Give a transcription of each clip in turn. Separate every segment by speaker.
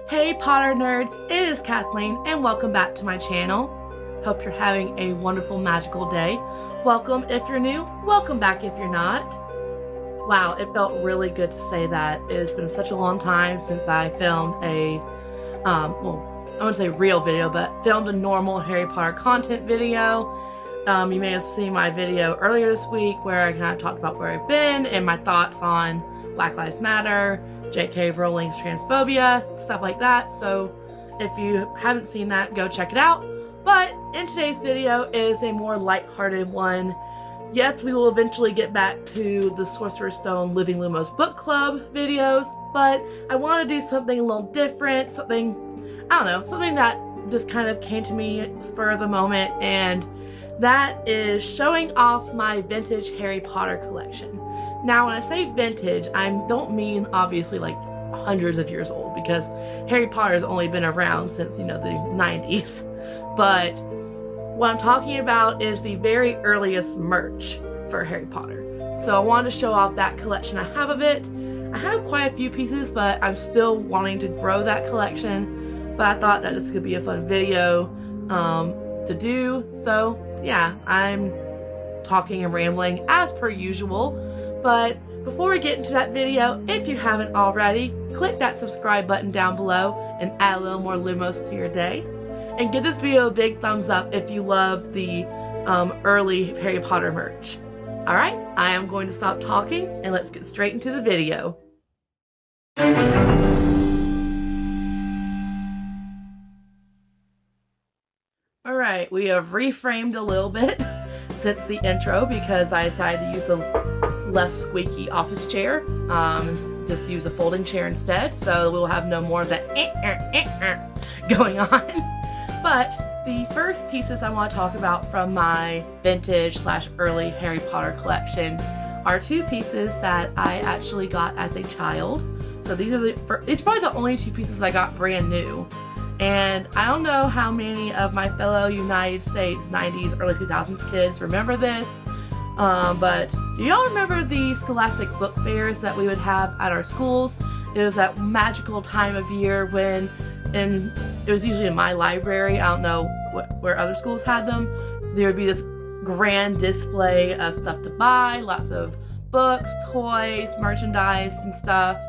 Speaker 1: Hey Potter nerds, it is Kathleen and welcome back to my channel. Hope you're having a wonderful magical day. Welcome if you're new, welcome back if you're not. Wow, it felt really good to say that. It has been such a long time since I filmed a, well, I wouldn't say real video, but filmed a normal Harry Potter content video. You may have seen my video earlier this week where I kind of talked about where I've been and my thoughts on Black Lives Matter, J.K. Rowling's transphobia, stuff like that. So if you haven't seen that, go check it out. But in today's video is a more lighthearted one. Yes, we will eventually get back to the Sorcerer's Stone Living Lumos book club videos, but I want to do something a little different, something, I don't know, something that just kind of came to me spur of the moment, and that is showing off my vintage Harry Potter collection. Now, when I say vintage, I don't mean obviously like hundreds of years old, because Harry Potter has only been around since, you know, the 90s. But what I'm talking about is the very earliest merch for Harry Potter. So I wanted to show off that collection I have of it. I have quite a few pieces, but I'm still wanting to grow that collection. But I thought that this could be a fun video to do. So yeah, I'm talking and rambling as per usual. But before we get into that video, if you haven't already, click that subscribe button down below and add a little more Lumos to your day. And give this video a big thumbs up if you love the early Harry Potter merch. Alright, I am going to stop talking and let's get straight into the video. Alright, we have reframed a little bit since the intro because I decided to use a less squeaky office chair, just use a folding chair instead, so we'll have no more of that going on. But the first pieces I want to talk about from my vintage / early Harry Potter collection are two pieces that I actually got as a child. So these are it's probably the only two pieces I got brand new. And I don't know how many of my fellow United States 90s, early 2000s kids remember this, but do y'all remember the Scholastic book fairs that we would have at our schools? It was that magical time of year when, and it was usually in my library, I don't know where other schools had them, there would be this grand display of stuff to buy, lots of books, toys, merchandise, and stuff.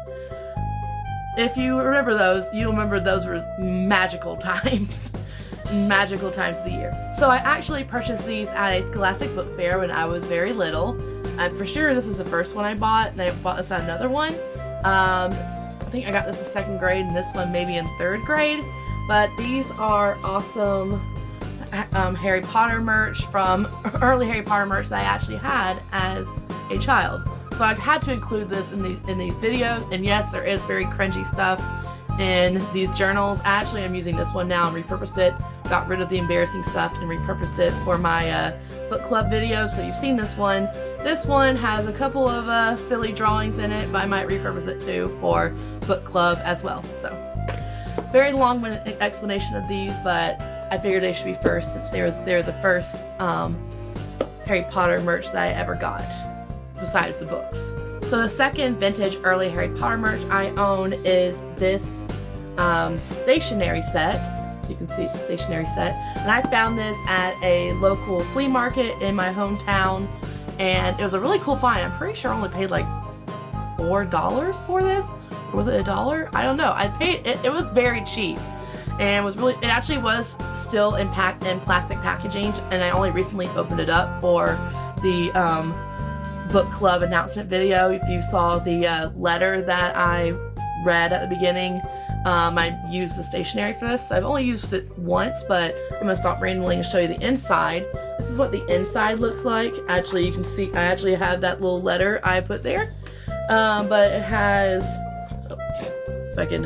Speaker 1: If you remember those, you'll remember those were magical times. Magical times of the year. So I actually purchased these at a Scholastic book fair when I was very little. I'm for sure this is the first one I bought, and I bought this at another one. I think I got this in 2nd grade and this one maybe in 3rd grade. But these are awesome Harry Potter merch from early Harry Potter merch that I actually had as a child. So I had to include this in these videos, and yes, there is very cringy stuff in these journals. Actually, I'm using this one now and repurposed it, got rid of the embarrassing stuff and repurposed it for my book club video, so you've seen this one. This one has a couple of silly drawings in it, but I might repurpose it too for book club as well. So, very long-winded explanation of these, but I figured they should be first since they're the first Harry Potter merch that I ever got, besides the books. So the second vintage early Harry Potter merch I own is this stationery set. So you can see it's a stationery set. And I found this at a local flea market in my hometown. And it was a really cool find. I'm pretty sure I only paid like $4 for this. Or was it $1? I don't know. I paid it. It was very cheap. And it actually was still in plastic packaging. And I only recently opened it up for the book club announcement video. If you saw the letter that I read at the beginning, I used the stationery for this. I've only used it once, but I'm gonna stop rambling and show you the inside. This is what the inside looks like. Actually, you can see I actually have that little letter I put there, but it has, if I can,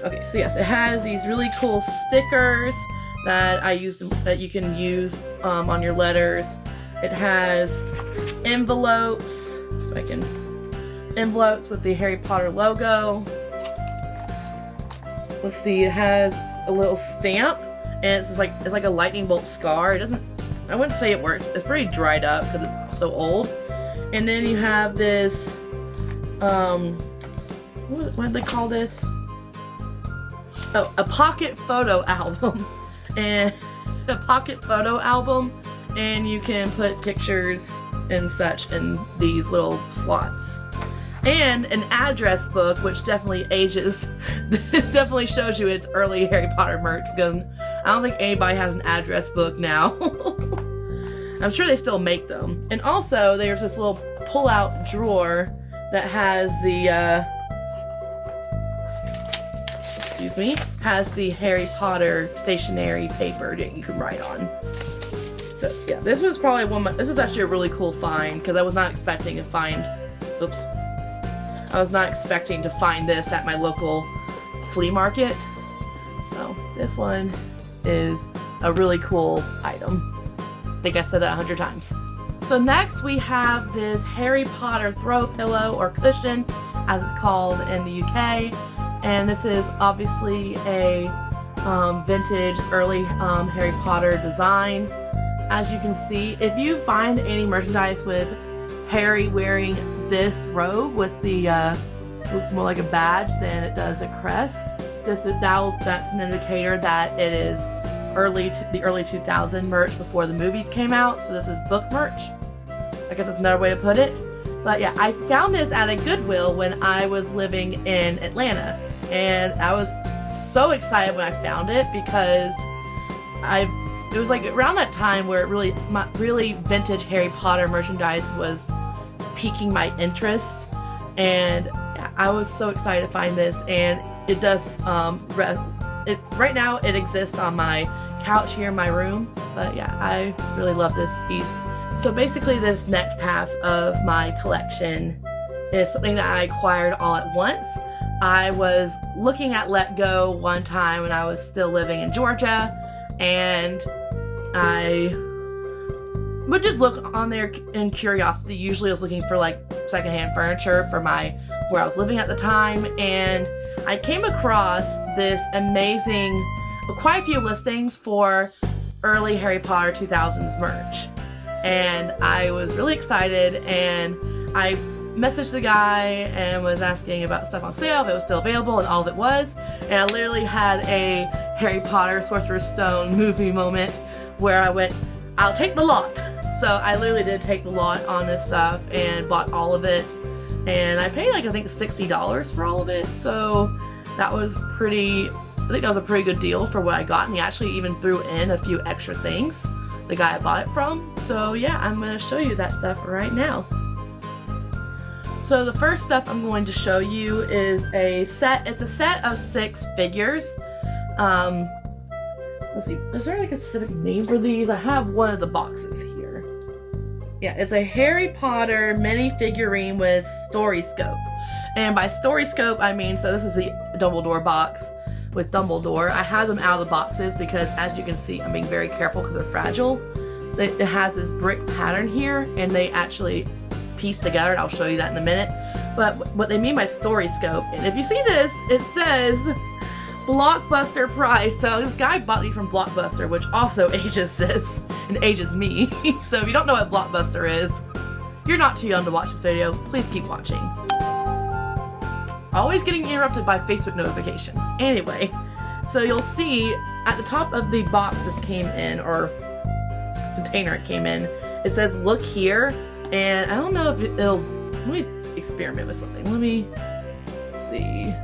Speaker 1: okay, so yes, it has these really cool stickers that I used, that you can use on your letters. It has envelopes, if I can, envelopes with the Harry Potter logo. Let's see, it has a little stamp, and it's like a lightning bolt scar. It doesn't, I wouldn't say it works. It's pretty dried up because it's so old. And then you have this, what did they call this? oh, a pocket photo album. And a pocket photo album, and you can put pictures and such in these little slots. And an address book, which definitely ages. It definitely shows you it's early Harry Potter merch, because I don't think anybody has an address book now. I'm sure they still make them. And also, there's this little pull-out drawer that has the, has the Harry Potter stationery paper that you can write on. So, yeah, this was probably this is actually a really cool find, because I was not expecting to find, I was not expecting to find this at my local flea market. So, this one is a really cool item. I think I said that 100 times. So next we have this Harry Potter throw pillow, or cushion as it's called in the UK. And this is obviously a vintage early Harry Potter design. As you can see, if you find any merchandise with Harry wearing this robe with the looks more like a badge than it does a crest, that's an indicator that it is the early 2000 merch before the movies came out. So this is book merch. I guess that's another way to put it. But yeah, I found this at a Goodwill when I was living in Atlanta, and I was so excited when I found it, because it was like around that time where really vintage Harry Potter merchandise was piquing my interest, and I was so excited to find this. And it does right now it exists on my couch here in my room. But yeah, I really love this piece. So basically, this next half of my collection is something that I acquired all at once. I was looking at Let Go one time when I was still living in Georgia, and I would just look on there in curiosity. Usually I was looking for like secondhand furniture for where I was living at the time, and I came across this amazing, quite a few listings for early Harry Potter 2000s merch. And I was really excited, and I messaged the guy and was asking about stuff on sale, if it was still available, and all of it was. And I literally had a Harry Potter Sorcerer's Stone movie moment where I went, I'll take the lot. So I literally did take the lot on this stuff and bought all of it. And I paid like, I think $60 for all of it. So that was I think that was a pretty good deal for what I got. And he actually even threw in a few extra things, the guy I bought it from. So yeah, I'm going to show you that stuff right now. So the first stuff I'm going to show you is it's a set of 6 figures. Let's see, is there like a specific name for these? I have one of the boxes here. Yeah, it's a Harry Potter mini figurine with story scope. And by story scope, I mean, so this is the Dumbledore box with Dumbledore. I have them out of the boxes because, as you can see, I'm being very careful because they're fragile. It has this brick pattern here, and they actually piece together, and I'll show you that in a minute. But what they mean by story scope, and if you see this, it says Blockbuster price. So this guy bought these from Blockbuster, which also ages this and ages me. So if you don't know what Blockbuster is, you're not too young to watch this video. Please keep watching. Always getting interrupted by Facebook notifications. Anyway, so you'll see at the top of the box this came in, or container it came in, it says look here. And I don't know if it'll, let me experiment with something. Let me see.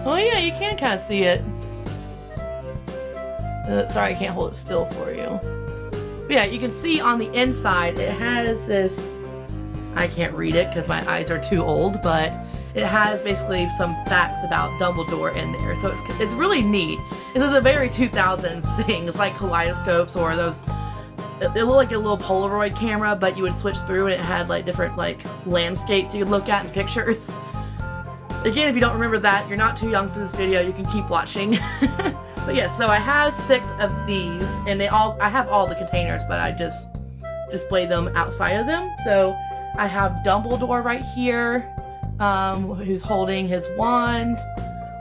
Speaker 1: Oh yeah, you can kind of see it. Sorry, I can't hold it still for you. But yeah, you can see on the inside it has this, I can't read it because my eyes are too old, but it has basically some facts about Dumbledore in there. So it's really neat. This is a very 2000s thing. It's like kaleidoscopes, or those, it looked like a little Polaroid camera, but you would switch through and it had like different like landscapes you could look at in pictures. Again, if you don't remember that, you're not too young for this video, you can keep watching. But yeah, so I have 6 of these, and I have all the containers, but I just display them outside of them. So I have Dumbledore right here, who's holding his wand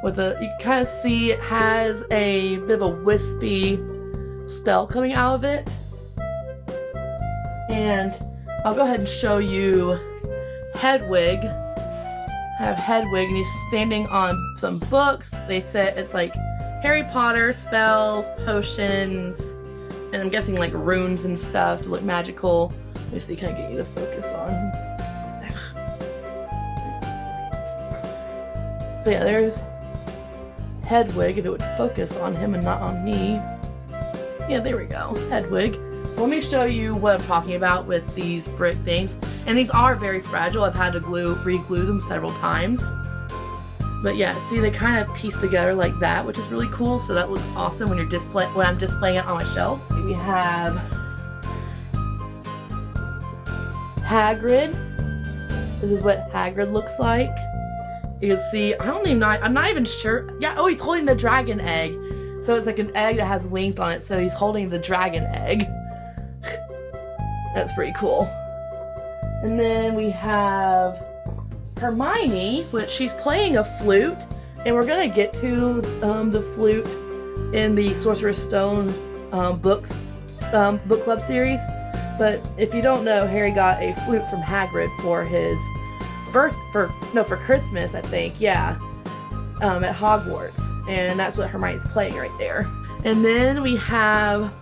Speaker 1: with you can kind of see it has a bit of a wispy spell coming out of it. And I'll go ahead and show you Hedwig. have Hedwig, and he's standing on some books. They said it's like Harry Potter, spells, potions, and I'm guessing like runes and stuff to look magical. Let me see, can I get you to focus on? So yeah, there's Hedwig, if it would focus on him and not on me. Yeah, there we go, Hedwig. Let me show you what I'm talking about with these brick things. And these are very fragile. I've had to re-glue them several times. But yeah, see, they kind of piece together like that, which is really cool. So that looks awesome when when I'm displaying it on my shelf. We have Hagrid. This is what Hagrid looks like. You can see, I'm not even sure. Yeah, oh, he's holding the dragon egg. So it's like an egg that has wings on it. So he's holding the dragon egg. That's pretty cool. And then we have Hermione, which she's playing a flute, and we're gonna get to the flute in the Sorcerer's Stone book club series. But if you don't know, Harry got a flute from Hagrid for his for Christmas, I think, yeah, at Hogwarts, and that's what Hermione's playing right there. And then we have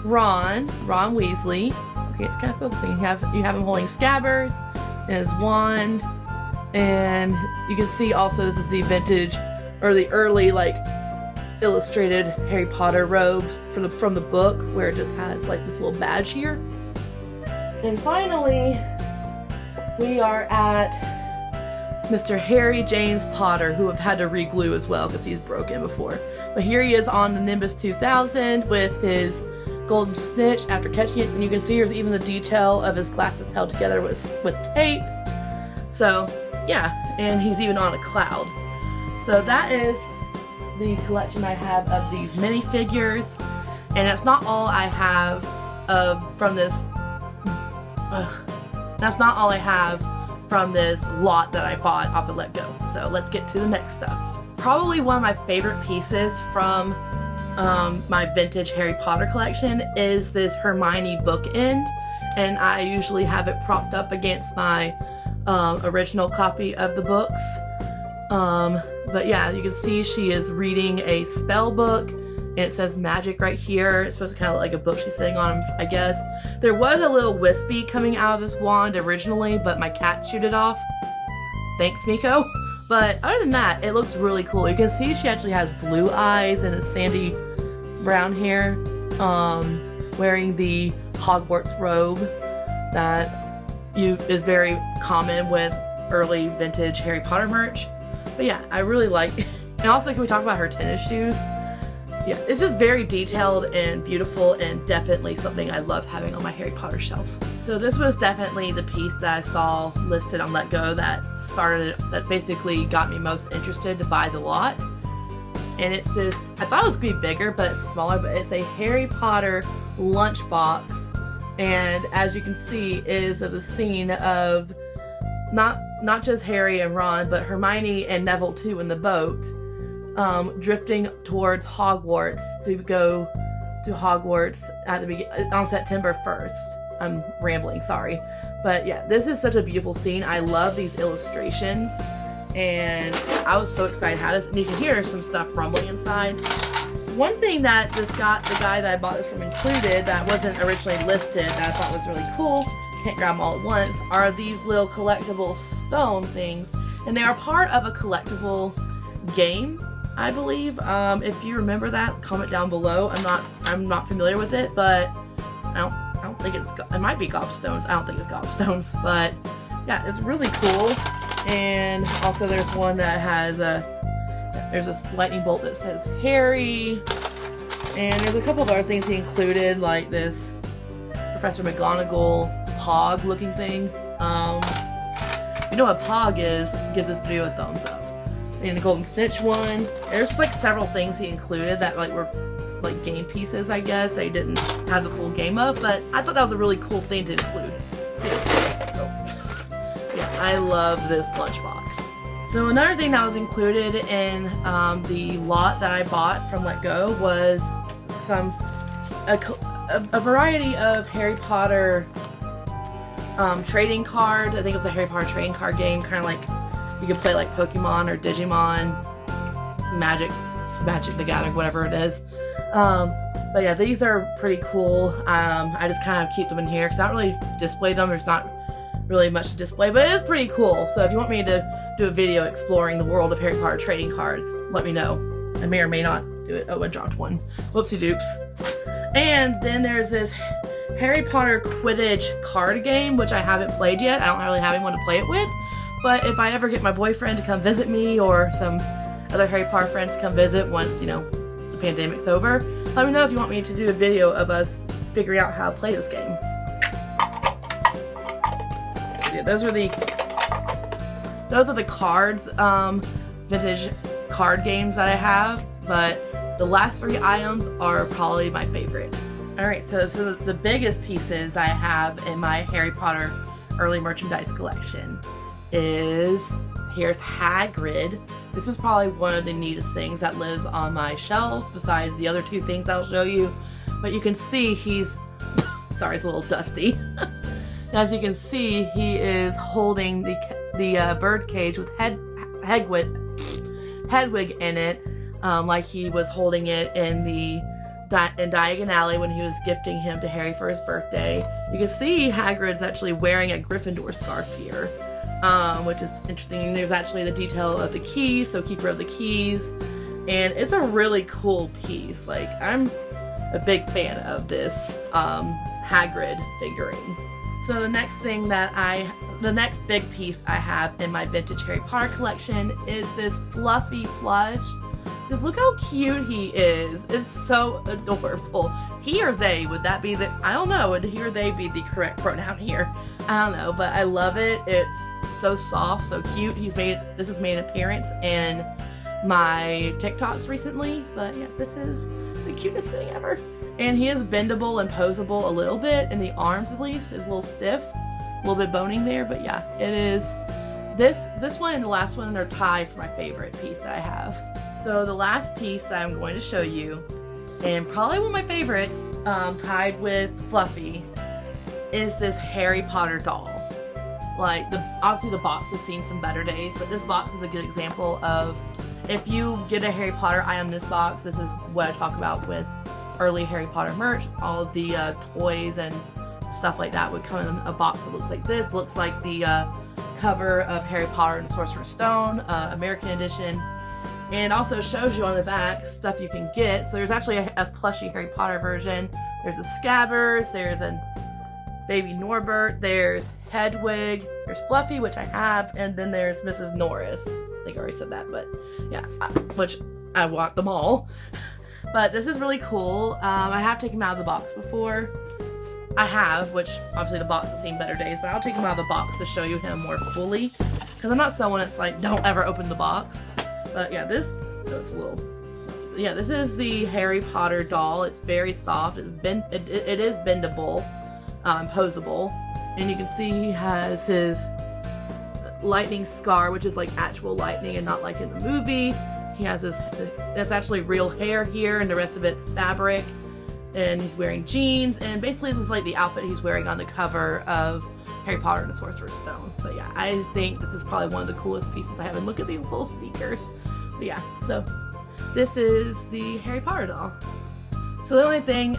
Speaker 1: Ron Weasley. Okay, it's kind of focusing. You have him holding Scabbers and his wand, and you can see also this is the vintage or the early like illustrated Harry Potter robe from the book, where it just has like this little badge here. And finally, we are at Mr. Harry James Potter, who I've had to re-glue as well because he's broken before. But here he is on the Nimbus 2000 with his golden snitch after catching it, and you can see there's even the detail of his glasses held together with tape. So yeah, and he's even on a cloud. So that is the collection I have of these minifigures, and that's not all I have from this. That's not all I have from this lot that I bought off of Let Go. So let's get to the next stuff. Probably one of my favorite pieces from my vintage Harry Potter collection is this Hermione bookend, and I usually have it propped up against my original copy of the books. But yeah, you can see she is reading a spell book, and it says magic right here. It's supposed to kind of look like a book she's sitting on, I guess. There was a little wispy coming out of this wand originally, but my cat chewed it off. Thanks, Miko. But other than that, it looks really cool. You can see she actually has blue eyes and a sandy brown hair, wearing the Hogwarts robe that is very common with early vintage Harry Potter merch. But yeah, I really like it. And also, can we talk about her tennis shoes? Yeah, it's just very detailed and beautiful, and definitely something I love having on my Harry Potter shelf. So this was definitely the piece that I saw listed on Let Go that basically got me most interested to buy the lot. And it's this, I thought it was going to be bigger, but it's smaller, but it's a Harry Potter lunchbox. And as you can see, is the scene of not just Harry and Ron, but Hermione and Neville too in the boat, drifting towards Hogwarts to go to Hogwarts on September 1st. I'm rambling, sorry. But yeah, this is such a beautiful scene. I love these illustrations, and I was so excited to have this. And you can hear some stuff rumbling inside. One thing that the guy that I bought this from included that wasn't originally listed that I thought was really cool, can't grab them all at once, are these little collectible stone things. And they are part of a collectible game, I believe. If you remember that, comment down below. I'm not familiar with it, but I don't think it might be gobstones. I don't think it's gobstones, but yeah, it's really cool. And also there's one that has there's a lightning bolt that says Harry, and there's a couple of other things he included, like this Professor McGonagall Pog looking thing. If you know what Pog is, give this video a thumbs up. And the Golden Snitch one. There's like several things he included that like were like game pieces, I guess. I didn't have the full game of, but I thought that was a really cool thing to include. Yeah, I love this lunchbox. So another thing that was included in the lot that I bought from Let Go was a variety of Harry Potter trading cards. I think it was a Harry Potter trading card game, kind of like You can play like Pokemon or Digimon, Magic the Gathering, whatever it is. But yeah, these are pretty cool. I just kind of keep them in here because I don't really display them. There's not really much to display, but it is pretty cool. So if you want me to do a video exploring the world of Harry Potter trading cards, let me know. I may or may not do it. Oh, I dropped one. Whoopsie doops. And then there's this Harry Potter Quidditch card game, which I haven't played yet. I don't really have anyone to play it with. But if I ever get my boyfriend to come visit me or some other Harry Potter friends to come visit once, you know, the pandemic's over, let me know if you want me to do a video of us figuring out how to play this game. Yeah, those are the cards, vintage card games that I have, but the last 3 items are probably my favorite. Alright, so the biggest pieces I have in my Harry Potter early merchandise collection is, here's Hagrid. This is probably one of the neatest things that lives on my shelves besides the other 2 things I'll show you. But you can see he's, sorry, it's a little dusty. As you can see, he is holding the bird cage with Hedwig in it, like he was holding it in Diagon Alley when he was gifting him to Harry for his birthday. You can see Hagrid's actually wearing a Gryffindor scarf here, which is interesting. There's actually the detail of the keys, so keeper of the keys, and it's a really cool piece. Like, I'm a big fan of this Hagrid figurine. So the next big piece I have in my vintage Harry Potter collection is this fluffy Fludge. Just look how cute he is. It's so adorable. He or they, would that be I don't know, would he or they be the correct pronoun here? I don't know, but I love it. It's so soft, so cute. This has made an appearance in my TikToks recently, but yeah, this is the cutest thing ever. And he is bendable and posable a little bit, in the arms at least, is a little stiff, a little bit boning there, but yeah, it is. This one and the last one are tied for my favorite piece that I have. So the last piece that I'm going to show you, and probably one of my favorites, tied with Fluffy, is this Harry Potter doll. Like, obviously the box has seen some better days, but this box is a good example of, if you get a Harry Potter item in this box, this is what I talk about with early Harry Potter merch. All of the toys and stuff like that would come in a box that looks like this. Looks like the cover of Harry Potter and the Sorcerer's Stone, American edition. And also shows you on the back stuff you can get. So there's actually a plushie Harry Potter version. There's a Scabbers, there's a baby Norbert, there's Hedwig, there's Fluffy, which I have, and then there's Mrs. Norris. I think I already said that, but yeah, which I want them all. But this is really cool. I have taken him out of the box before. I have, which obviously the box has seen better days, but I'll take him out of the box to show you him more fully. Because I'm not someone that's like, don't ever open the box. But yeah, this is the Harry Potter doll. It's very soft. It is bendable, posable, and you can see he has his lightning scar, which is like actual lightning and not like in the movie. He has that's actually real hair here, and the rest of it's fabric. And he's wearing jeans, and basically this is like the outfit he's wearing on the cover of Harry Potter and the Sorcerer's Stone. But yeah, I think this is probably one of the coolest pieces I have. And look at these little sneakers. But yeah, so this is the Harry Potter doll. So the only thing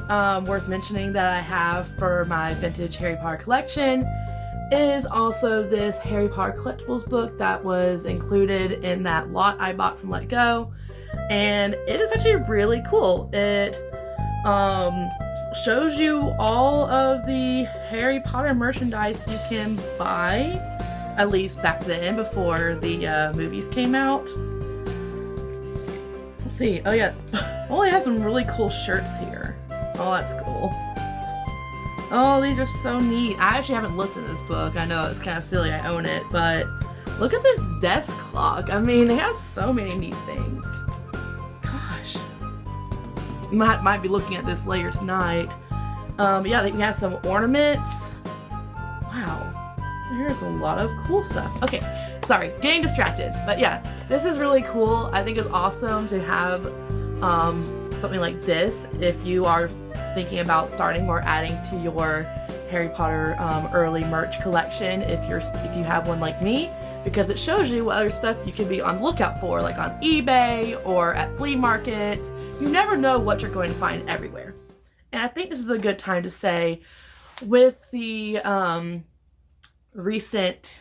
Speaker 1: worth mentioning that I have for my vintage Harry Potter collection is also this Harry Potter Collectibles book that was included in that lot I bought from Let Go. And it is actually really cool. It shows you all of the Harry Potter merchandise you can buy, at least back then before the movies came out. Let's see. Oh yeah, oh, it has some really cool shirts here. Oh, that's cool. Oh, these are so neat. I actually haven't looked at this book. I know it's kind of silly I own it, but look at this desk clock. I mean, they have so many neat things. Gosh. Might be looking at this later tonight. Yeah, we have some ornaments. Wow, there's a lot of cool stuff. Okay, sorry, getting distracted. But yeah, this is really cool. I think it's awesome to have something like this if you are thinking about starting or adding to your Harry Potter early merch collection. If you have one like me, because it shows you what other stuff you can be on the lookout for, like on eBay or at flea markets. You never know what you're going to find everywhere. And I think this is a good time to say, with the recent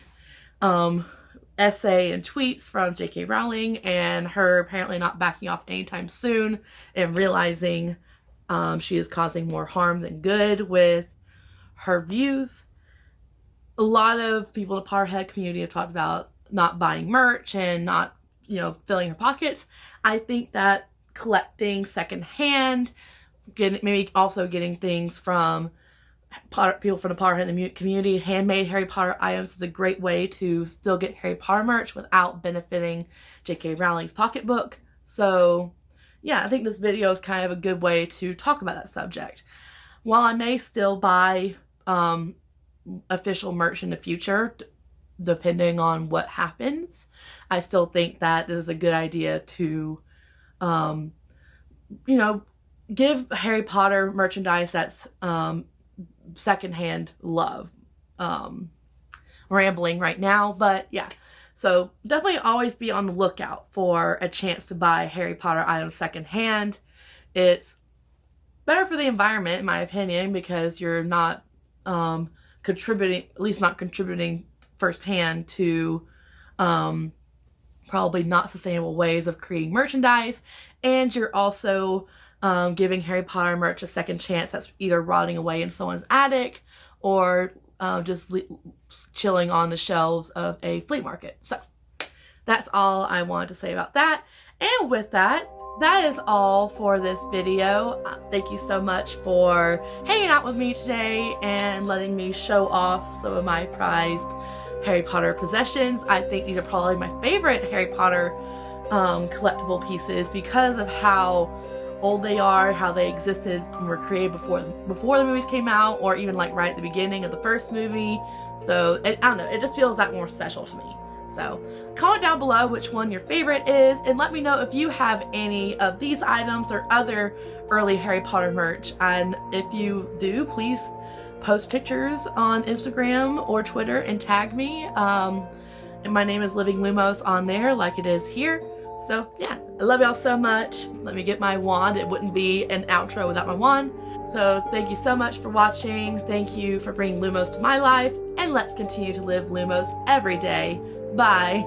Speaker 1: essay and tweets from J.K. Rowling and her apparently not backing off anytime soon and realizing she is causing more harm than good with her views. A lot of people in the Potterhead community have talked about not buying merch and not, filling her pockets. I think that collecting secondhand, maybe also getting things from people from the Potterhead community, handmade Harry Potter items, is a great way to still get Harry Potter merch without benefiting J.K. Rowling's pocketbook. So yeah, I think this video is kind of a good way to talk about that subject. While I may still buy official merch in the future, depending on what happens, I still think that this is a good idea to, give Harry Potter merchandise that's secondhand love. Rambling right now, but yeah. So definitely always be on the lookout for a chance to buy Harry Potter items secondhand. It's better for the environment, in my opinion, because you're not contributing, at least not contributing firsthand to probably not sustainable ways of creating merchandise, and you're also giving Harry Potter merch a second chance that's either rotting away in someone's attic or just chilling on the shelves of a flea market. So that's all I wanted to say about that. And with that, that is all for this video. Thank you so much for hanging out with me today and letting me show off some of my prized Harry Potter possessions. I think these are probably my favorite Harry Potter collectible pieces because of how old they are, how they existed and were created before the movies came out, or even like right at the beginning of the first movie. So I don't know, it just feels that more special to me. So comment down below which one your favorite is, and let me know if you have any of these items or other early Harry Potter merch. And if you do, please post pictures on Instagram or Twitter and tag me. And my name is Living Lumos on there, like it is here. So yeah, I love y'all so much. Let me get my wand. It wouldn't be an outro without my wand. So thank you so much for watching. Thank you for bringing Lumos to my life, and let's continue to live Lumos every day. Bye.